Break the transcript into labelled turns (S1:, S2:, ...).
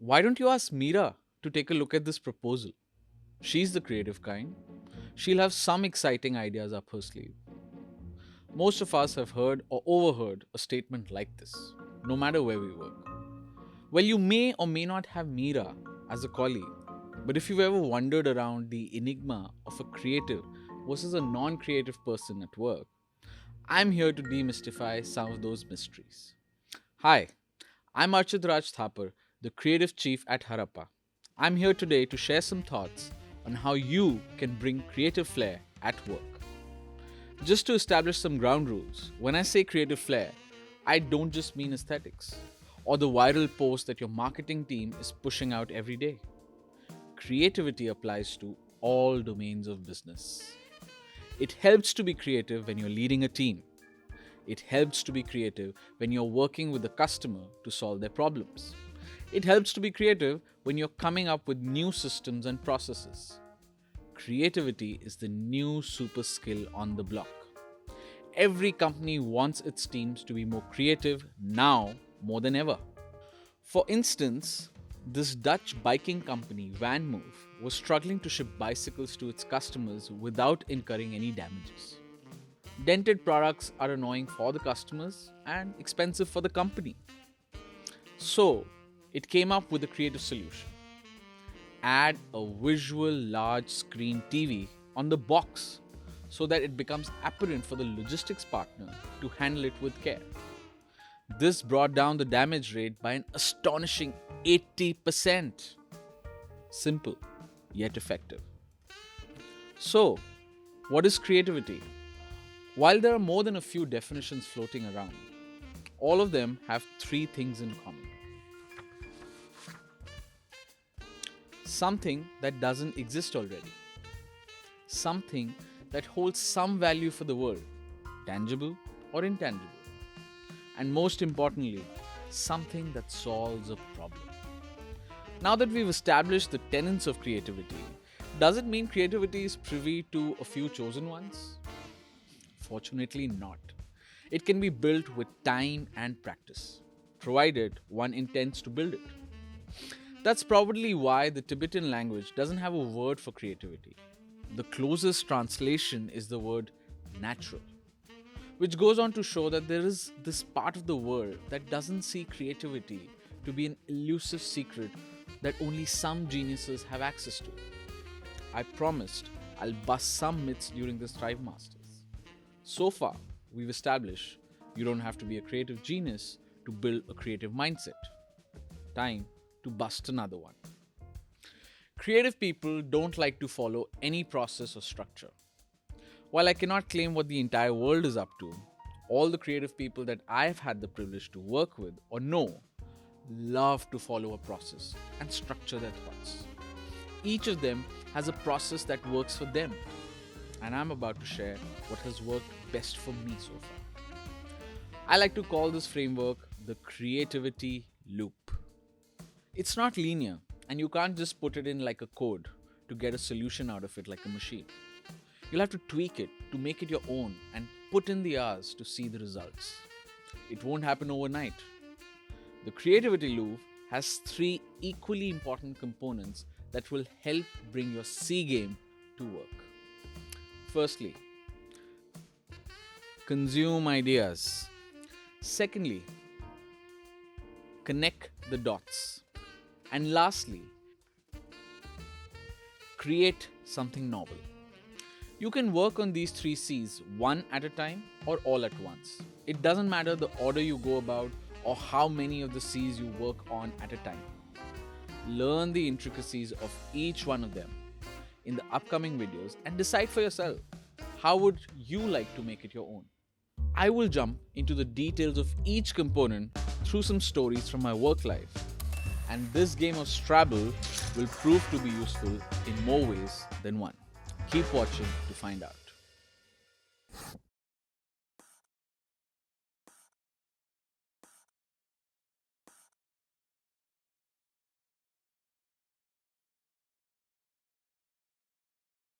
S1: Why don't you ask Meera to take a look at this proposal? She's the creative kind. She'll have some exciting ideas up her sleeve. Most of us have heard or overheard a statement like this, no matter where we work. Well, you may or may not have Meera as a colleague, but if you've ever wondered around the enigma of a creative versus a non creative person at work, I'm here to demystify some of those mysteries. Hi, I'm Archit Thapar, the creative chief at Harappa. I'm here today to share some thoughts on how you can bring creative flair at work. Just to establish some ground rules, when I say creative flair, I don't just mean aesthetics or the viral post that your marketing team is pushing out every day. Creativity applies to all domains of business. It helps to be creative when you're leading a team. It helps to be creative when you're working with the customer to solve their problems. It helps to be creative when you're coming up with new systems and processes. Creativity is the new super skill on the block. Every company wants its teams to be more creative now more than ever. For instance, this Dutch biking company VanMoof was struggling to ship bicycles to its customers without incurring any damages. Dented products are annoying for the customers and expensive for the company. So, it came up with a creative solution. Add a visual large screen TV on the box so that it becomes apparent for the logistics partner to handle it with care. This brought down the damage rate by an astonishing 80%. Simple, yet effective. So, what is creativity? While there are more than a few definitions floating around, all of them have three things in common. Something that doesn't exist already. Something that holds some value for the world, tangible or intangible. And most importantly, something that solves a problem. Now that we've established the tenets of creativity, does it mean creativity is privy to a few chosen ones? Fortunately not. It can be built with time and practice, provided one intends to build it. That's probably why the Tibetan language doesn't have a word for creativity. The closest translation is the word natural, which goes on to show that there is this part of the world that doesn't see creativity to be an elusive secret that only some geniuses have access to. I promised I'll bust some myths during this Thrive Masters. So far, we've established you don't have to be a creative genius to build a creative mindset. Time to bust another one. Creative people don't like to follow any process or structure. While I cannot claim what the entire world is up to, all the creative people that I've had the privilege to work with or know love to follow a process and structure their thoughts. Each of them has a process that works for them, and I'm about to share what has worked best for me so far. I like to call this framework the creativity loop. It's not linear, and you can't just put it in like a code to get a solution out of it like a machine. You'll have to tweak it to make it your own and put in the hours to see the results. It won't happen overnight. The creativity loop has three equally important components that will help bring your C game to work. Firstly, consume ideas. Secondly, connect the dots. And lastly, create something novel. You can work on these three C's one at a time or all at once. It doesn't matter the order you go about or how many of the C's you work on at a time. Learn the intricacies of each one of them in the upcoming videos and decide for yourself, how would you like to make it your own? I will jump into the details of each component through some stories from my work life. And this game of Scrabble will prove to be useful in more ways than one. Keep watching to find out.